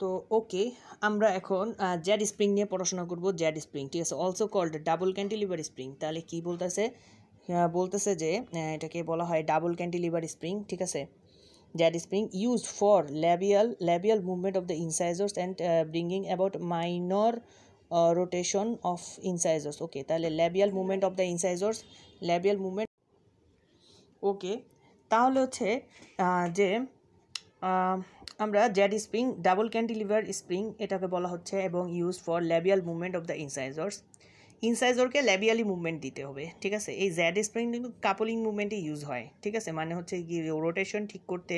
তো ওকে, আমরা এখন জেড স্প্রিং নিয়ে পড়াশোনা করব। জেড স্প্রিং, ঠিক আছে, also called double cantilever spring. তাহলে কি বলতেছে? বলতেছে যে এটাকে বলা হয় ডাবল ক্যান্টিলিভার স্প্রিং, ঠিক আছে। Jade spring used for labial movement of the incisors and bringing about minor rotation of incisors. ওকে, তাহলে labial movement of the incisors, labial movement। ওকে, তাহলে হচ্ছে যে আমরা Z spring double cantilever spring এটাকে বলা হচ্ছে এবং use for labial movement of the ইনসাইজরকে ল্যাবিয়ালি মুভমেন্ট দিতে হবে, ঠিক আছে। এই জেড স্প্রিং কিন্তু কাপলিং মুভমেন্টে ইউজ হয়, ঠিক আছে, মানে হচ্ছে কি রোটেশন ঠিক করতে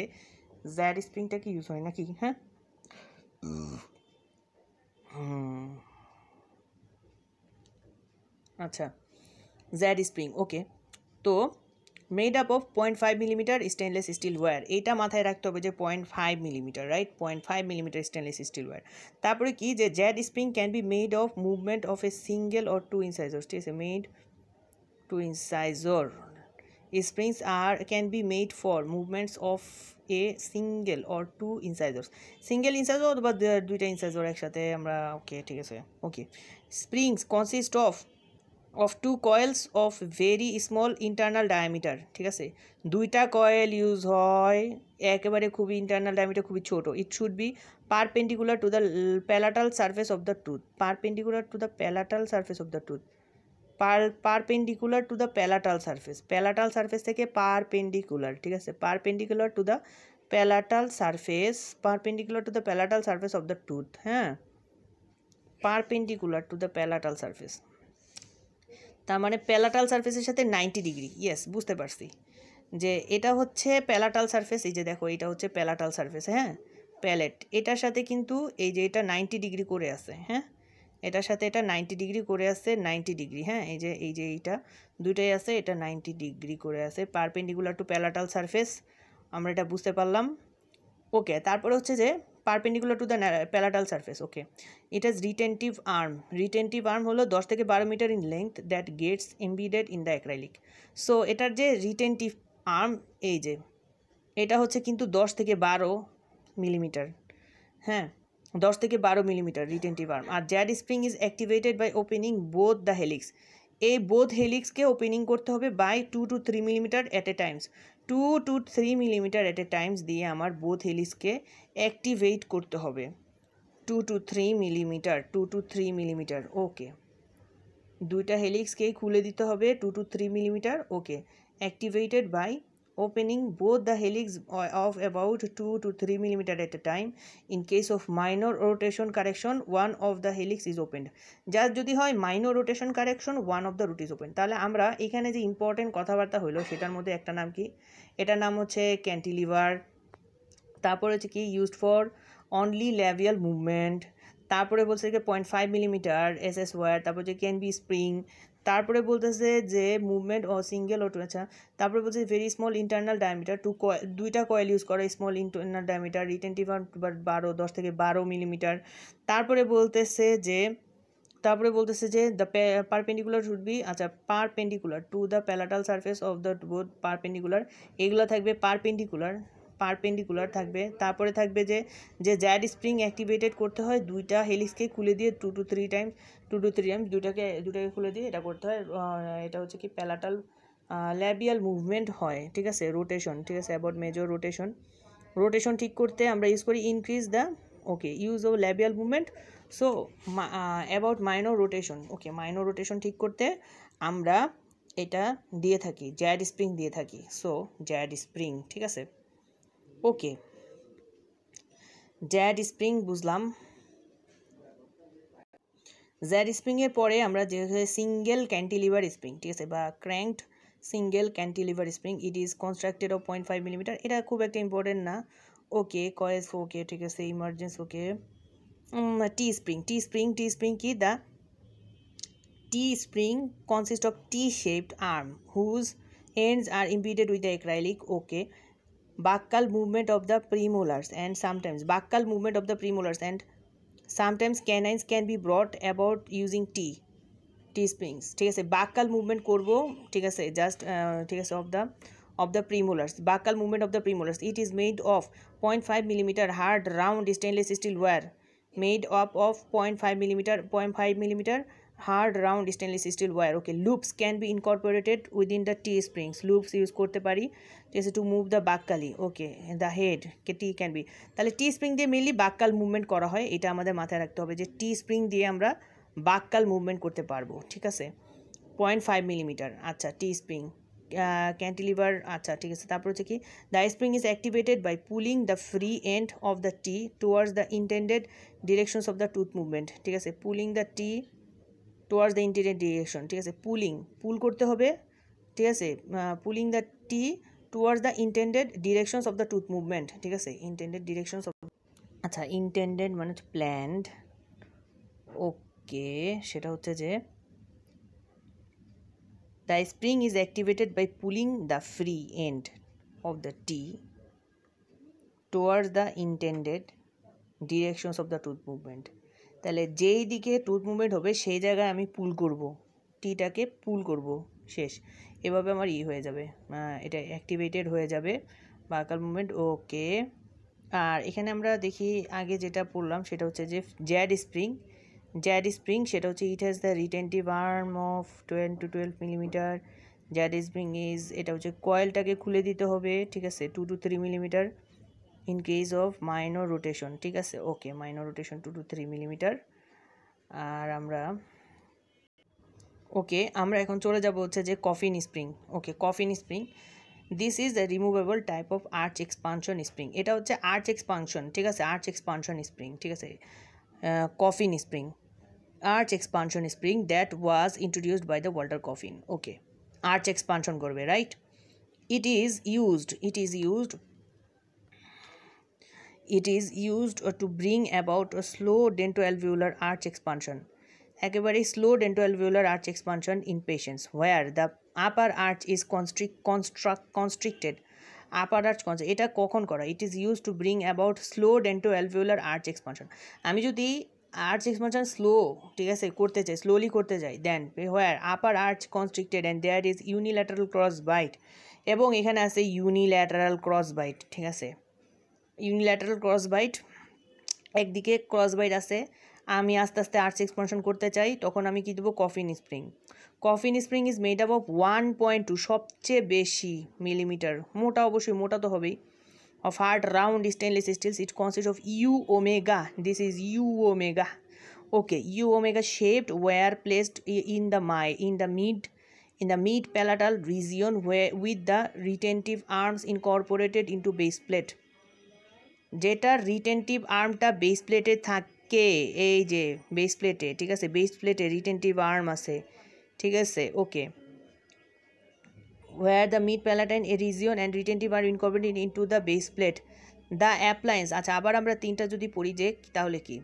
জেড স্প্রিংটাকে ইউজ হয় নাকি? হ্যাঁ, আচ্ছা, জেড স্প্রিং। ওকে, তো made up of 0.5 millimetre stainless steel wire, এইটা মাথায় রাখতে হবে যে 0.5 millimetre, right, 0.5 millimetre stainless steel wire. তারপরে কি যে Z spring can be made of movement of a single or two incisors, ঠিক আছে, made two incisor springs can be made for movements of a single or two incisors, single incisor অথবা দুইটা incisor একসাথে আমরা, okay, ঠিক আছে। Okay, springs consist of two coils of very small internal diameter, ঠিক আছে, দুইটা কয়েল ইউজ হয়, একেবারে খুবই ইন্টারনাল ডায়ামিটার খুবই ছোট। It should be perpendicular to the palatal surface of the tooth, perpendicular to the palatal surface of the tooth, perpendicular to the palatal surface, palatal surface থেকে perpendicular, ঠিক আছে, perpendicular to the palatal surface, perpendicular to the palatal surface of the tooth, হ্যাঁ, perpendicular to the palatal surface, তার মানে প্যালাটাল সারফেসের সাথে 90 degree. Yes, বুঝতে পারছি যে এটা হচ্ছে প্যালাটাল সারফেস, এই যে দেখো এটা হচ্ছে প্যালাটাল সারফেস, হ্যাঁ, প্যালেট, এটার সাথে কিন্তু এই যে এটা 90 ডিগ্রি করে আছে, হ্যাঁ, এটার সাথে এটা 90 ডিগ্রি করে আছে, 90 ডিগ্রি, হ্যাঁ, এই যে এইটা দুইটাই আছে, এটা 90 ডিগ্রি করে আছে, পারপেন্ডিকুলার টু প্যালাটাল সারফেস, আমরা এটা বুঝতে পারলাম। ওকে, তারপরে হচ্ছে যে perpendicular to the palatal surface. Okay, it has retentive arm, retentive arm হলো 10 থেকে 12 metre in length that gets embedded in the acrylic. So এটার যে রিটেন্টিভ আর্ম, এই যে এটা হচ্ছে কিন্তু 10 থেকে 12 মিলিমিটার, হ্যাঁ, 10 থেকে 12 মিলিমিটার রিটেন্টিভ আর্ম। আর Z spring is activated by opening both the helix, এই বোথ হেলিক্সকে ওপেনিং করতে হবে by 2 to 3 millimetre at a times, 2 to 3 millimetre at a times দিয়ে আমার বোথ হেলিক্সকে অ্যাক্টিভেট করতে হবে, 2 to 3 millimetre, 2 to 3 millimetre. Okay, দুইটা হেলিক্সকেই খুলে দিতে হবে 2 to 3 millimetre. Okay, activated by opening both the helix of about 2 to 3 millimeter at a time. In case of minor rotation correction, one of the helix is opened. just যদি হয় minor rotation correction, one of the root is opened। তাহলে আমরা এখানে যে important কথাবার্তা হলো সেটার মধ্যে একটা নাম কি, এটার নাম হচ্ছে ক্যান্টিলিভার, তারপরে হচ্ছে কি used for only labial movement, তারপরে বলছে যে 0.5 মিলিমিটার এসএস ওয়্যার, তারপর যে ক্যান বি স্প্রিং, তারপরে বলতেছে যে মুভমেন্ট ও সিঙ্গেল ও টু, আচ্ছা, তারপরে বলছে ভেরি স্মল ইন্টারনাল ডায়ামিটার, দুইটা কয়েল ইউজ করে, স্মল ইন্টারনাল ডায়ামিটার, রিটেন্টিভ 10 থেকে 12 মিলিমিটার। তারপরে বলতেছে যে দ্য পারপেন্ডিকুলার শুড বি, আচ্ছা, perpendicular to the palatal surface of the both, perpendicular, এগুলো থাকবে পারপেন্ডিকুলার থাকবে। তারপরে থাকবে যে জ্যাড স্প্রিং অ্যাক্টিভেটেড করতে হয় দুইটা হেলিক্সকে খুলে দিয়ে 2 to 3 টাইমস দুটাকে খুলে দিয়ে এটা করতে হয়, এটা হচ্ছে কি প্যালাটাল ল্যাবিয়াল মুভমেন্ট হয়, ঠিক আছে, রোটেশন, ঠিক আছে, অ্যাবাউট মেজর রোটেশন ঠিক করতে আমরা ইউজ করি increase the, okay, use of labial movement. So about minor rotation, okay, minor rotation ঠিক করতে আমরা এটা দিয়ে থাকি, জ্যাড স্প্রিং দিয়ে থাকি। সো জ্যাড স্প্রিং, ঠিক আছে। ওকে, জ্যাড স্প্রিং বুঝলাম। জ্যাড স্প্রিংয়ের পরে আমরা যে সিঙ্গেল ক্যান্টিলিভার স্প্রিং, ঠিক আছে, বা cranked single cantilever spring, it is constructed of 0.5 millimetre, এটা খুব একটা ইম্পর্টেন্ট না। ওকে, কয়েস, ওকে, ঠিক আছে, ইমার্জেন্স, ওকে, টি স্প্রিং কি, the T spring consist of টি-shaped arm whose ends are embedded with the acrylic. Okay, buccal movement of the premolars and sometimes canines can be brought about using T springs, ঠিক আছে, বাক্কাল movement করব, ঠিক আছে, just, ঠিক আছে, of the of the premolars, buccal movement of the premolars. It is made of 0.5 millimeter hard round stainless steel wire, made up of 0.5 millimeter hard round stainless steel wire. Okay, loops can be incorporated within the T springs. Loops use করতে পারি just to move the buccally. Okay, the head T can be, তাহলে T spring দিয়ে mainly বাক্কাল movement করা হয়। এটা আমাদের মাথায় রাখতে হবে যে T spring দিয়ে আমরা বাক্কাল মুভমেন্ট করতে পারবো। ঠিক আছে, 0.5 মিলিমিটার। আচ্ছা, T spring ক্যান্টিলিভার। আচ্ছা ঠিক আছে, তারপর হচ্ছে কি, the spring is activated by pulling the free end of the T towards the intended directions of the tooth movement. ঠিক আছে, pulling the T towards the intended direction. ঠিক আছে, পুল করতে হবে। ঠিক আছে, pulling the T towards the intended directions of the tooth movement. ঠিক আছে, ইন্টেন্ডেড ডিরেকশনস অফ, আচ্ছা ইন্টেন্ডেড মানে হচ্ছে প্ল্যান্ড। ওকে, সেটা হচ্ছে যে the spring is activated by pulling the free end of the T towards the intended directions of the tooth movement. তাহলে যেই দিকে টুথ মুভমেন্ট হবে সেই জায়গায় আমি পুল করব, টিটাকে পুল করব, শেষ। এভাবে আমার হয়ে যাবে, এটা অ্যাক্টিভেটেড হয়ে যাবে বাকাল মুভমেন্ট। ওকে, আর এখানে আমরা দেখি আগে যেটা পড়লাম সেটা হচ্ছে যে জ্যাড স্প্রিং, সেটা হচ্ছে it has the retentive arm of 10 to 12 millimetre. Z spring is, এটা হচ্ছে কয়েলটাকে খুলে দিতে হবে। ঠিক আছে, 2 to 3 millimetre in case of minor rotation. ঠিক আছে, ওকে, মাইনর রোটেশন 2 to 3 মিলিমিটার। আর আমরা এখন চলে যাব হচ্ছে যে coffin spring. Okay, coffin spring, this is the removable type of arch expansion spring. এটা হচ্ছে আর্চ এক্সপানশন। ঠিক আছে, আর্চ এক্সপানশন স্প্রিং। ঠিক আছে, coffin spring, arch expansion spring that was introduced by the Walter Coffin. Okay, arch expansion korbe, right? It is used to bring about a slow dentoalveolar arch expansion, ekebare slow dentoalveolar arch expansion in patients where the upper arch is constricted. Upper arch constrict, এটা কখন করা? It is use to bring about slow dentoalveolar arch expansion. আমি যদি arch expansion ঠিক আছে করতে চাই, slowly করতে চাই, then where upper arch constricted and there is unilateral cross bite, এবং এখানে আছে ইউনিল্যাটারাল ক্রস বাইট। ঠিক আছে, ইউনিল্যাটারাল ক্রস বাইট, একদিকে ক্রস বাইট আছে, আমি আস্তে আস্তে আর্চ এক্সপানশন করতে চাই, তখন আমি কী দেবো? Coffin spring. Coffin spring is made up of 1.2, সবচেয়ে বেশি মিলিমিটার, মোটা, অবশ্যই মোটা তো হবেই, of hard round stainless steels. It consists of U omega. This is U omega. Okay, U omega shaped were placed in the mid palatal region where with the retentive arms incorporated into base plate. যেটা রিটেন্টিভ আর্মটা base প্লেটে থাকে, এই যে base প্লেটে। ঠিক আছে, base প্লেটে রিটেন্টিভ arm আছে। ঠিক আছে, ওকে, where the mid palatine region and retentive are incorporated into the base plate. The appliance, আচ্ছা আবার আমরা তিনটা যদি পড়ি যে তাহলে কি,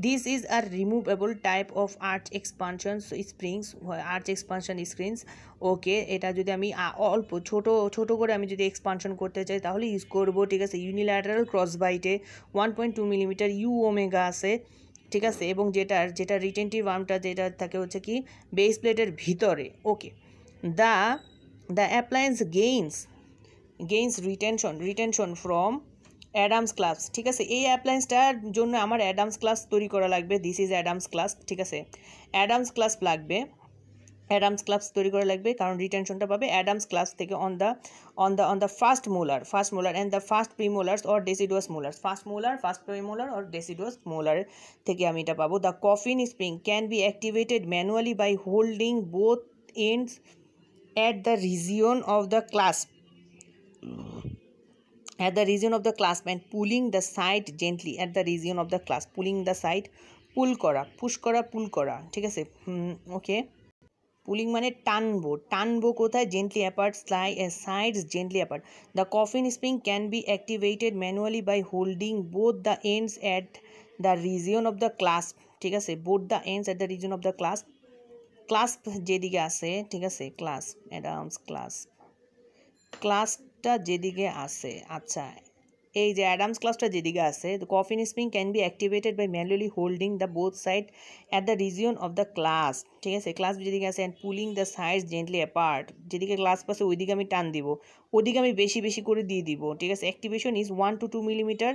this is a removable type of arch expansion springs, arch expansion springs. ওকে, এটা যদি আমি অল্প ছোট করে আমি যদি এক্সপানশন করতে চাই তাহলে ইউজ করবো। ঠিক আছে, ইউনিল্যাটারাল ক্রস বাইটে 1.2 মিলিমিটার ইউ ওমেগা আছে। ঠিক আছে, এবং যেটা রিটেন্টিভ আর্মটা যেটা থাকে হচ্ছে কি বেস প্লেটের ভিতরে। ওকে, the appliance gains retention from Adams clasp. ঠিক আছে, এই অ্যাপ্লায়েন্সটার জন্য আমার অ্যাডামস ক্লাস তৈরি করা লাগবে। This is Adams clasp. ঠিক আছে, অ্যাডামস ক্লাস লাগবে, অ্যাডামস ক্লাস তৈরি করা লাগবে, কারণ রিটেনশনটা পাবে অ্যাডামস ক্লাস থেকে on the first molar and the first premolars or deciduous molars. First premolar or deciduous molar থেকে আমি এটা পাবো। The coffin spring can be activated manually by holding both ends at the region of the clasp and pulling the side gently at the region of the clasp. Pulling the side, pull করা। ঠিক আছে, ওকে, pulling মানে টানবো কোথায়? Gently apart, sides gently apart. The coffin spring can be activated manually by holding both the ends at the region of the clasp. ঠিক আছে, both the ends at the region of the clasp যেদিকে আছে। ঠিক আছে, ক্লাস্পটা যেদিকে আছে। আচ্ছা, এই যে অ্যাডামস ক্লাসটা যেদিকে আছে, the coffin spring can be activated by manually holding the both side at the region of the clasp, ঠিক আছে, ক্লাস যেদিকে আছে and pulling the sides gently apart, যেদিকে ক্লাস পাশে ওইদিকে আমি টান দিব, ওইদিকে আমি বেশি বেশি করে দিয়ে দিব, ঠিক আছে। Activation is 1 to 2 millimetre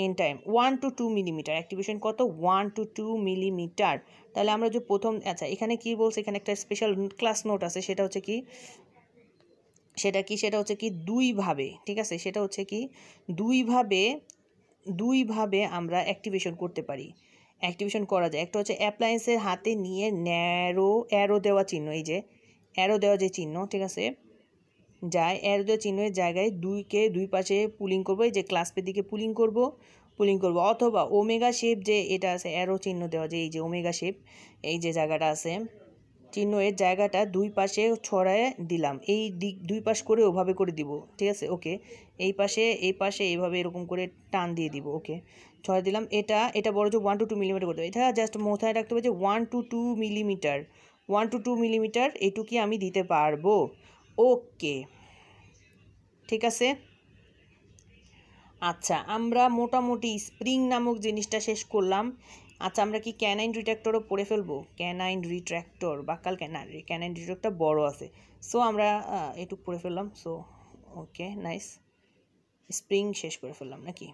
in time, 1 to 2 millimetre, activation কত 1 to 2 মিলিমিটার। তাহলে আমরা যে প্রথম, আচ্ছা এখানে কি বলছে, এখানে একটা স্পেশাল ক্লাস নোট আছে, সেটা হচ্ছে কি, সেটা হচ্ছে কি দুইভাবে, ঠিক আছে, সেটা হচ্ছে কি দুইভাবে আমরা অ্যাক্টিভেশন করতে পারি, অ্যাক্টিভেশন করা যায়। একটা হচ্ছে অ্যাপ্লায়েন্সের হাতে নিয়ে অ্যারো দেওয়া চিহ্ন, এই যে অ্যারো দেওয়া যে চিহ্ন, ঠিক আছে, অ্যারো দেওয়া চিহ্নের জায়গায় দুই পাশে পুলিং করবো, এই যে ক্লাসপের দিকে পুলিং করব, অথবা ওমেগা শেপ, যে এটা আছে অ্যারো চিহ্ন দেওয়া, যে এই যে ওমেগা শেপ, এই যে জায়গাটা আছে চিহ্ন, এর জায়গাটা দুই পাশে ছড়ায় দিলাম, এই দিক দুই পাশ করে ওভাবে করে দিব, ঠিক আছে, ওকে। এই পাশে এইভাবে এরকম করে টান দিয়ে দিব, ওকে, ছড়াই দিলাম। এটা বড় যে 1 to 2 মিলিমিটার করতে হবে, এটা জাস্ট মাথায় রাখতে হবে যে 1 to 2 মিলিমিটার, 1 to 2 মিলিমিটার এইটুকুই আমি দিতে পারবো, ওকে, ঠিক আছে। আচ্ছা, আমরা মোটামুটি স্প্রিং নামক জিনিসটা শেষ করলাম। আচ্ছা, আমরা কি ক্যানাইন রিট্র্যাক্টরও পড়ে ফেলবো? ক্যানাইন রিট্র্যাক্টর, বাক্কাল ক্যানাইন রিট্র্যাক্টর বড় আছে, সো আমরা এটুকু পড়ে ফেললাম, সো ওকে নাইস, স্প্রিং শেষ করে ফেললাম নাকি?